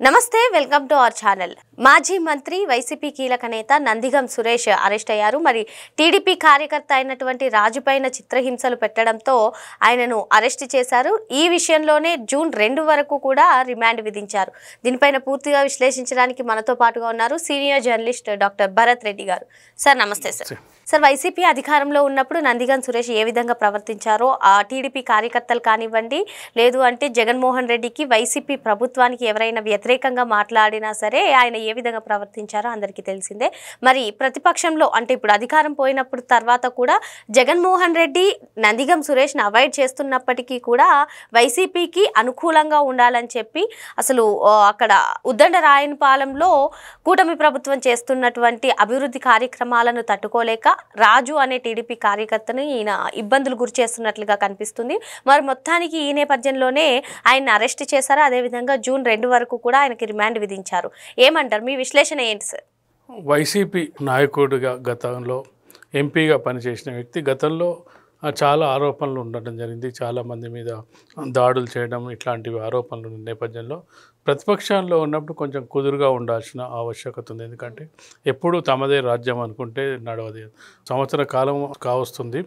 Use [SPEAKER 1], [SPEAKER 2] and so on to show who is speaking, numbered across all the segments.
[SPEAKER 1] నమస్తే welcome to our channel. మాజీ మంత్రి వైసీపీ కీలక నేత నందిగం సురేష్ అరెస్ట్ అయ్యారు. మరి టీడీపీ కార్యకర్త అయినటువంటి రాజుపైన చిత్రహింసలు పెట్టడంతో ఆయనను అరెస్ట్ చేశారు. ఈ విషయంలోనే జూన్ 2 వరకు కూడా రిమాండ్ విధించారు. దీనిపైన పూర్తిగా విశ్లేషించడానికి మనతో పాటుగా ఉన్నారు senior journalist doctor Bharat Reddy గారు. సార్ నమస్తే సార్. సార్, వైసీపీ అధికారంలో ఉన్నప్పుడు నందిగం సురేష్ ఏ విధంగా ప్రవర్తించారో ఆ టీడీపీ కార్యకర్తలు కానివ్వండి, లేదు అంటే జగన్మోహన్ రెడ్డికి వైసీపీ ప్రభుత్వానికి ఎవరైనా వ్యతిరేకంగా మాట్లాడినా సరే ఆయన ఏ విధంగా ప్రవర్తించారో అందరికీ తెలిసిందే. మరి ప్రతిపక్షంలో అంటే ఇప్పుడు అధికారం పోయినప్పుడు తర్వాత కూడా జగన్మోహన్ రెడ్డి నందిగం సురేష్ని అవాయిడ్ చేస్తున్నప్పటికీ కూడా వైసీపీకి అనుకూలంగా ఉండాలని చెప్పి అసలు అక్కడ ఉద్దండరాయనపాలెంలో కూటమి ప్రభుత్వం చేస్తున్నటువంటి అభివృద్ధి కార్యక్రమాలను తట్టుకోలేక రాజు అనే టీడీపీ కార్యకర్తను ఈయన ఇబ్బందులు గురి చేస్తున్నట్లుగా కనిపిస్తుంది. మరి మొత్తానికి ఈ నేపథ్యంలోనే ఆయన అరెస్ట్ చేశారు. అదేవిధంగా జూన్ 2 వరకు కూడా ఆయనకి రిమాండ్ విధించారు. ఏమంటారు, మీ విశ్లేషణ ఏంటి సార్?
[SPEAKER 2] వైసీపీ నాయకుడిగా గతంలో ఎంపీగా పనిచేసిన వ్యక్తి గతంలో చాలా ఆరోపణలు ఉండడం జరిగింది. చాలామంది మీద దాడులు చేయడం ఇట్లాంటివి ఆరోపణలు ఉన్న నేపథ్యంలో ప్రతిపక్షాల్లో ఉన్నప్పుడు కొంచెం కుదురుగా ఉండాల్సిన ఆవశ్యకత ఉంది. ఎందుకంటే ఎప్పుడు తమదే రాజ్యం అనుకుంటే నడవదు. సంవత్సర కాలం కావస్తుంది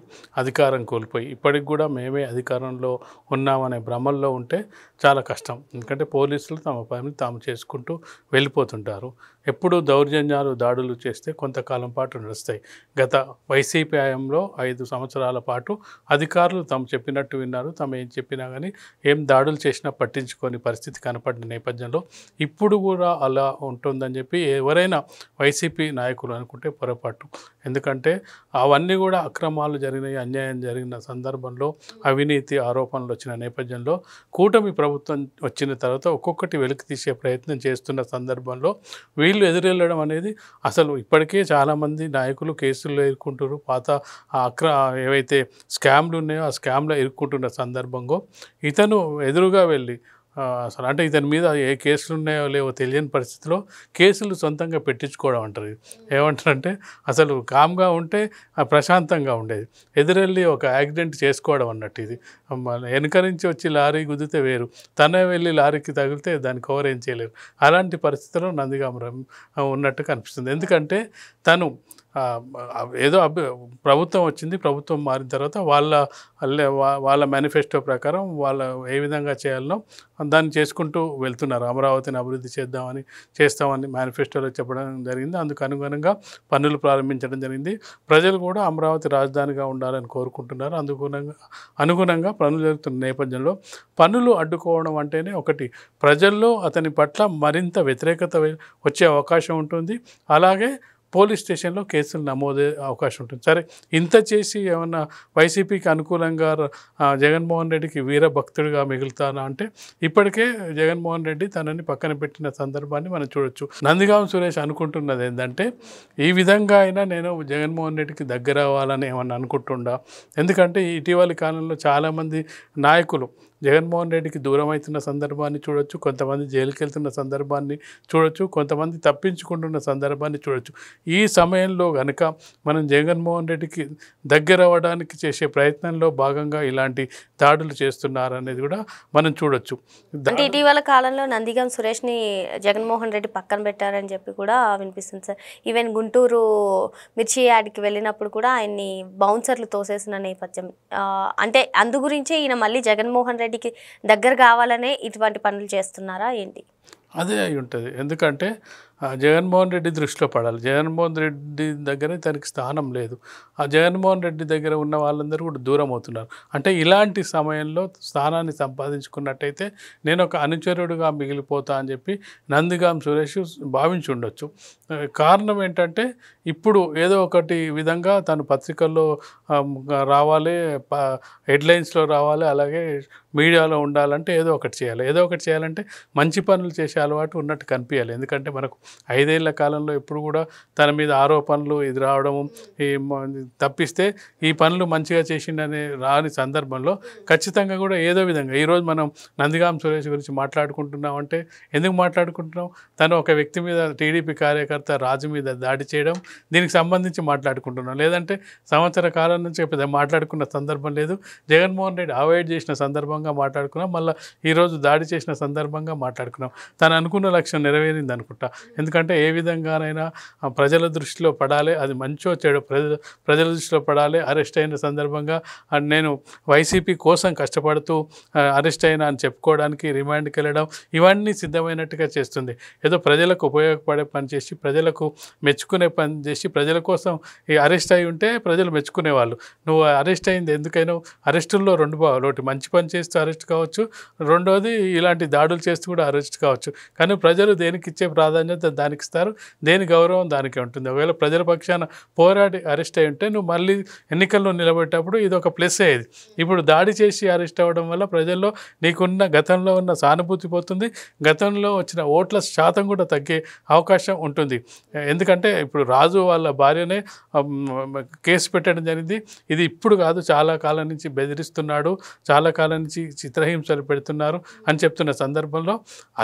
[SPEAKER 2] అధికారం కోల్పోయి, ఇప్పటికి కూడా మేమే అధికారంలో ఉన్నామనే భ్రమల్లో ఉంటే చాలా కష్టం. ఎందుకంటే పోలీసులు తమ పని తాము చేసుకుంటూ వెళ్ళిపోతుంటారు. ఎప్పుడు దౌర్జన్యాలు దాడులు చేస్తే కొంతకాలం పాటు నడుస్తాయి. గత వైసీపీ హయాంలో 5 సంవత్సరాల పాటు అధికారులు తాము చెప్పినట్టు విన్నారు. తాము ఏం చెప్పినా కానీ ఏం దాడులు చేసినా పట్టించుకొని పరిస్థితి కనపడిన నేపథ్యంలో ఇప్పుడు కూడా అలా ఉంటుందని చెప్పి ఎవరైనా వైసీపీ నాయకులు అనుకుంటే పొరపాటు. ఎందుకంటే అవన్నీ కూడా అక్రమాలు జరిగినాయి, అన్యాయం జరిగిన సందర్భంలో అవినీతి ఆరోపణలు వచ్చిన నేపథ్యంలో కూటమి ప్రభుత్వం వచ్చిన తర్వాత ఒక్కొక్కటి వెలికి తీసే ప్రయత్నం చేస్తున్న సందర్భంలో వీళ్ళు ఎదురెళ్ళడం అనేది అసలు ఇప్పటికే చాలామంది నాయకులు కేసుల్లో ఇరుక్కుంటారు. పాత ఏవైతే స్కామ్లు ఉన్నాయో ఆ స్కామ్లో ఇరుక్కుంటున్న సందర్భంలో ఇతను ఎదురుగా వెళ్ళి అసలు అంటే ఇతని మీద ఏ కేసులు ఉన్నాయో లేవో తెలియని పరిస్థితిలో కేసులు సొంతంగా పెట్టించుకోవడం అంటారు. ఏమంటారంటే అసలు కామ్గా ఉంటే ప్రశాంతంగా ఉండేది, ఎదురెళ్ళి ఒక యాక్సిడెంట్ చేసుకోవడం అన్నట్టు. ఇది వెనుక నుంచి వచ్చి లారీ గుద్దితే వేరు, తనే వెళ్ళి లారీకి తగిలితే దాన్ని కవర్ ఏం చేయలేరు. అలాంటి పరిస్థితిలో నందిగామ ఉన్నట్టు కనిపిస్తుంది. ఎందుకంటే తను ఏదో ప్రభుత్వం వచ్చింది, ప్రభుత్వం మారిన తర్వాత వాళ్ళ మేనిఫెస్టో ప్రకారం వాళ్ళు ఏ విధంగా చేయాలనో దాన్ని చేసుకుంటూ వెళ్తున్నారు. అమరావతిని అభివృద్ధి చేస్తామని మేనిఫెస్టోలో చెప్పడం జరిగింది. అందుకు అనుగుణంగా పనులు ప్రారంభించడం జరిగింది. ప్రజలు కూడా అమరావతి రాజధానిగా ఉండాలని కోరుకుంటున్నారు. అనుగుణంగా పనులు జరుగుతున్న నేపథ్యంలో పనులు అడ్డుకోవడం అంటేనే ఒకటి ప్రజల్లో అతని పట్ల మరింత వ్యతిరేకత వచ్చే అవకాశం ఉంటుంది. అలాగే పోలీస్ స్టేషన్లో కేసులు నమోదే అవకాశం ఉంటుంది. సరే, ఇంత చేసి ఏమన్నా వైసీపీకి అనుకూలంగా జగన్మోహన్ రెడ్డికి వీరభక్తుడిగా మిగులుతానా అంటే ఇప్పటికే జగన్మోహన్ రెడ్డి తనని పక్కన పెట్టిన సందర్భాన్ని మనం చూడొచ్చు. నందిగాం సురేష్ అనుకుంటున్నది ఏంటంటే ఈ విధంగా అయినా నేను జగన్మోహన్ రెడ్డికి దగ్గర అవ్వాలని ఏమన్నా అనుకుంటుండా. ఎందుకంటే ఇటీవలి కాలంలో చాలామంది నాయకులు జగన్మోహన్ రెడ్డికి దూరం అవుతున్న సందర్భాన్ని చూడొచ్చు, కొంతమంది జైలుకి వెళ్తున్న సందర్భాన్ని చూడొచ్చు, కొంతమంది తప్పించుకుంటున్న సందర్భాన్ని చూడొచ్చు. ఈ సమయంలో కనుక మనం జగన్మోహన్ రెడ్డికి దగ్గర అవ్వడానికి చేసే ప్రయత్నంలో భాగంగా ఇలాంటి దాడులు చేస్తున్నారనేది కూడా మనం చూడొచ్చు.
[SPEAKER 1] అంటే ఇటీవల కాలంలో నందిగం సురేష్ని జగన్మోహన్ రెడ్డి పక్కన పెట్టారని చెప్పి కూడా వినిపిస్తుంది సార్. ఈవెన్ గుంటూరు మిర్చి యాడ్కి వెళ్ళినప్పుడు కూడా ఆయన్ని బౌన్సర్లు తోసేసిన నేపథ్యం. అంటే అందు గురించే ఈయన మళ్ళీ జగన్మోహన్ రెడ్డికి దగ్గర కావాలనే ఇటువంటి పనులు చేస్తున్నారా ఏంటి?
[SPEAKER 2] అదే అయి ఉంటుంది. ఎందుకంటే జగన్మోహన్ రెడ్డి దృష్టిలో పడాలి. జగన్మోహన్ రెడ్డి దగ్గర తనకి స్థానం లేదు. ఆ జగన్మోహన్ రెడ్డి దగ్గర ఉన్న వాళ్ళందరూ కూడా దూరం అవుతున్నారు. అంటే ఇలాంటి సమయంలో స్థానాన్ని సంపాదించుకున్నట్టయితే నేను ఒక అనుచరుడుగా మిగిలిపోతా అని చెప్పి నందిగాం సురేష్ భావించి ఉండొచ్చు. కారణం ఏంటంటే ఇప్పుడు ఏదో ఒకటి విధంగా తను పత్రికల్లో రావాలి, హెడ్లైన్స్లో రావాలి, అలాగే మీడియాలో ఉండాలంటే ఏదో ఒకటి చేయాలి. ఏదో ఒకటి చేయాలంటే మంచి పనులు చేసే అలవాటు ఉన్నట్టు కనిపించాలి. ఎందుకంటే మనకు 5 ఏళ్ల కాలంలో ఎప్పుడు కూడా తన మీద ఆరోపణలు ఇది రావడము తప్పిస్తే ఈ పనులు మంచిగా చేసిండనే రాని సందర్భంలో ఖచ్చితంగా కూడా ఏదో విధంగా ఈరోజు మనం నందిగాం సురేష్ గురించి మాట్లాడుకుంటున్నాం అంటే ఎందుకు మాట్లాడుకుంటున్నాం? తను ఒక వ్యక్తి మీద టీడీపీ కార్యకర్త రాజు మీద దాడి చేయడం దీనికి సంబంధించి మాట్లాడుకుంటున్నాం. లేదంటే సంవత్సర కాలం నుంచి మాట్లాడుకున్న సందర్భం లేదు. జగన్మోహన్ రెడ్డి అవాయిడ్ చేసిన సందర్భంగా మాట్లాడుకున్నాం. మళ్ళీ ఈరోజు దాడి చేసిన సందర్భంగా మాట్లాడుకున్నాం. తను అనుకున్న లక్ష్యం నెరవేరింది అనుకుంటా. ఎందుకంటే ఏ విధంగానైనా ప్రజల దృష్టిలో పడాలి, అది మంచో చెడు ప్రజల దృష్టిలో పడాలి. అరెస్ట్ అయిన సందర్భంగా నేను వైసీపీ కోసం కష్టపడుతూ అరెస్ట్ అయినా అని చెప్పుకోవడానికి రిమాండ్కి వెళ్ళడం ఇవన్నీ సిద్ధమైనట్టుగా చేస్తుంది. ఏదో ప్రజలకు ఉపయోగపడే పని చేసి ప్రజలకు మెచ్చుకునే పని చేసి ప్రజల కోసం ఈ అరెస్ట్ అయి ఉంటే ప్రజలు మెచ్చుకునేవాళ్ళు. నువ్వు అరెస్ట్ అయింది ఎందుకైనా అరెస్టుల్లో 2 భాగాలు, ఒకటి మంచి పని చేస్తూ అరెస్ట్ కావచ్చు, రెండోది ఇలాంటి దాడులు చేస్తూ కూడా అరెస్ట్ కావచ్చు. కానీ ప్రజలు దేనికి ఇచ్చే ప్రాధాన్యత దానికి ఇస్తారు, దేని గౌరవం దానికే ఉంటుంది. ఒకవేళ ప్రజల పక్షాన పోరాడి అరెస్ట్ అయి ఉంటే నువ్వు మళ్ళీ ఎన్నికల్లో నిలబెట్టేటప్పుడు ఇది ఒక ప్లస్ అయ్యేది. ఇప్పుడు దాడి చేసి అరెస్ట్ అవ్వడం వల్ల ప్రజల్లో నీకున్న గతంలో ఉన్న సానుభూతి పోతుంది, గతంలో వచ్చిన ఓట్ల శాతం కూడా తగ్గే అవకాశం ఉంటుంది. ఎందుకంటే ఇప్పుడు రాజు వాళ్ళ భార్యనే కేసు పెట్టడం జరిగింది. ఇది ఇప్పుడు కాదు, చాలా కాలం నుంచి బెదిరిస్తున్నాడు, చాలా కాలం నుంచి చిత్రహింసలు పెడుతున్నారు అని చెప్తున్న సందర్భంలో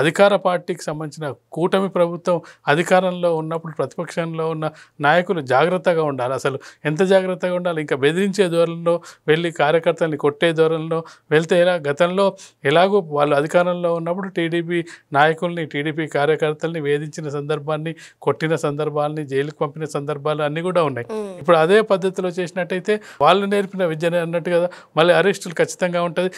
[SPEAKER 2] అధికార పార్టీకి సంబంధించిన కూటమి ప్రభుత్వం అధికారంలో ఉన్నప్పుడు ప్రతిపక్షంలో ఉన్న నాయకులు జాగ్రత్తగా ఉండాలి. అసలు ఎంత జాగ్రత్తగా ఉండాలి? ఇంకా బెదిరించే ధోరణిలో వెళ్ళి కార్యకర్తల్ని కొట్టే ధోరణిలో వెళ్తే గతంలో ఎలాగో వాళ్ళు అధికారంలో ఉన్నప్పుడు టీడీపీ నాయకుల్ని టీడీపీ కార్యకర్తల్ని వేధించిన సందర్భాన్ని, కొట్టిన సందర్భాలని, జైలుకు పంపిన సందర్భాలు అన్నీ కూడా ఉన్నాయి. ఇప్పుడు అదే పద్ధతిలో చేసినట్టయితే వాళ్ళు నేర్పిన విద్యనే అన్నట్టు కదా, మళ్ళీ అరెస్టులు ఖచ్చితంగా ఉంటుంది.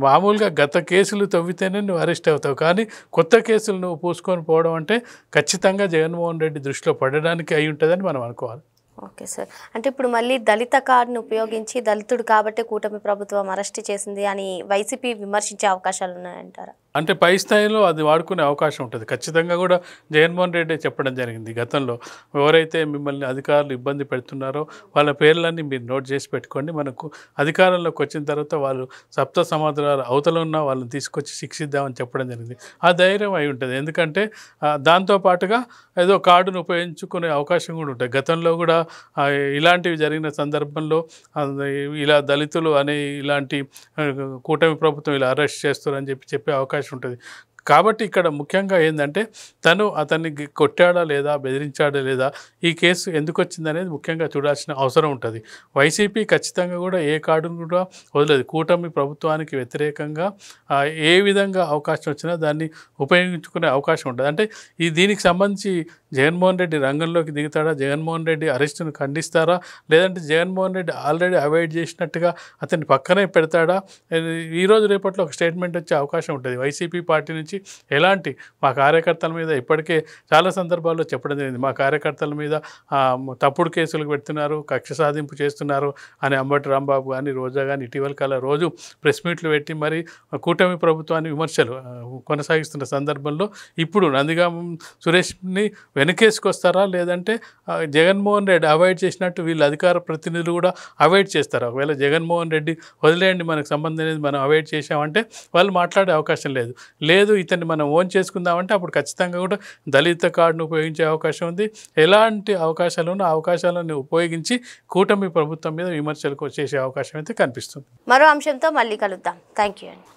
[SPEAKER 2] మామూలుగా గత కేసులు తవ్వితేనే నువ్వు అరెస్ట్ అవుతావు, కానీ కొత్త కేసులు నువ్వు పూసుకొని పోవడం అంటే ఖచ్చితంగా జగన్మోహన్ రెడ్డి దృష్టిలో పడడానికి అయి ఉంటుందని మనం అనుకోవాలి.
[SPEAKER 1] Okay sir. అంటే ఇప్పుడు మళ్ళీ దళిత కార్డును ఉపయోగించి దళితుడు కాబట్టి కూటమి ప్రభుత్వం అరెస్ట్ చేసింది అని వైసీపీ విమర్శించే అవకాశాలు ఉన్నాయంటారా?
[SPEAKER 2] అంటే పై స్థాయిలో అది వాడుకునే అవకాశం ఉంటుంది. ఖచ్చితంగా కూడా జగన్మోహన్ రెడ్డి చెప్పడం జరిగింది గతంలో, ఎవరైతే మిమ్మల్ని అధికారులు ఇబ్బంది పెడుతున్నారో వాళ్ళ పేర్లన్నీ మీరు నోట్ చేసి పెట్టుకోండి, మనకు అధికారంలోకి వచ్చిన తర్వాత వాళ్ళు సప్త సముద్రాల అవతల ఉన్న వాళ్ళని తీసుకొచ్చి శిక్షిద్దామని చెప్పడం జరిగింది. ఆ ధైర్యం అయి ఉంటుంది. ఎందుకంటే దాంతోపాటుగా ఏదో కార్డును ఉపయోగించుకునే అవకాశం కూడా ఉంటుంది. గతంలో కూడా ఇలాంటివి జరిగిన సందర్భంలో ఇలా దళితులు అనే ఇలాంటి కూటమి ప్రభుత్వం ఇలా అరెస్ట్ చేస్తారని చెప్పే అవకాశం ఉంటుంది. కాబట్టి ఇక్కడ ముఖ్యంగా ఏంటంటే తను అతన్ని కొట్టాడా లేదా, బెదిరించాడా లేదా, ఈ కేసు ఎందుకు వచ్చిందనేది ముఖ్యంగా చూడాల్సిన అవసరం ఉంటుంది. వైసీపీ ఖచ్చితంగా కూడా ఏ కార్డును కూడా వదలదు. కూటమి ప్రభుత్వానికి వ్యతిరేకంగా ఏ విధంగా అవకాశం వచ్చినా దాన్ని ఉపయోగించుకునే అవకాశం ఉంటుంది. అంటే దీనికి సంబంధించి జగన్మోహన్ రెడ్డి రంగంలోకి దిగుతాడా, జగన్మోహన్ రెడ్డి అరెస్టును ఖండిస్తారా, లేదంటే జగన్మోహన్ రెడ్డి ఆల్రెడీ అవాయిడ్ చేసినట్టుగా అతన్ని పక్కనే పెడతాడా? ఈరోజు రేపట్లో ఒక స్టేట్మెంట్ వచ్చే అవకాశం ఉంటుంది. వైసీపీ పార్టీ నుంచి ఎలాంటి మా కార్యకర్తల మీద ఇప్పటికే చాలా సందర్భాల్లో చెప్పడం జరిగింది, మా కార్యకర్తల మీద తప్పుడు కేసులు పెడుతున్నారు, కక్ష సాధింపు చేస్తున్నారు అని అంబటి రాంబాబు కానీ రోజా కానీ ఇటీవల కాల రోజు ప్రెస్ మీట్లు పెట్టి మరి కూటమి ప్రభుత్వాన్ని విమర్శలు కొనసాగిస్తున్న సందర్భంలో ఇప్పుడు నందిగాం సురేష్ని వెనకేసుకొస్తారా, లేదంటే జగన్మోహన్ రెడ్డి అవాయిడ్ చేసినట్టు వీళ్ళు అధికార ప్రతినిధులు కూడా అవాయిడ్ చేస్తారా? ఒకవేళ జగన్మోహన్ రెడ్డి వదిలేయండి మనకు సంబంధం అనేది మనం అవాయిడ్ చేసామంటే వాళ్ళు మాట్లాడే అవకాశం లేదు, ఇతన్ని మనం ఓన్ చేసుకుందామంటే అప్పుడు ఖచ్చితంగా కూడా దళిత కార్డును ఉపయోగించే అవకాశం ఉంది. ఎలాంటి అవకాశాలు ఉన్న అవకాశాలను ఉపయోగించి కూటమి ప్రభుత్వం మీద విమర్శలకు చేసే అవకాశం అయితే కనిపిస్తుంది.
[SPEAKER 1] మరో అంశంతో మళ్ళీ కలుద్దాం. థ్యాంక్ యూ అండి.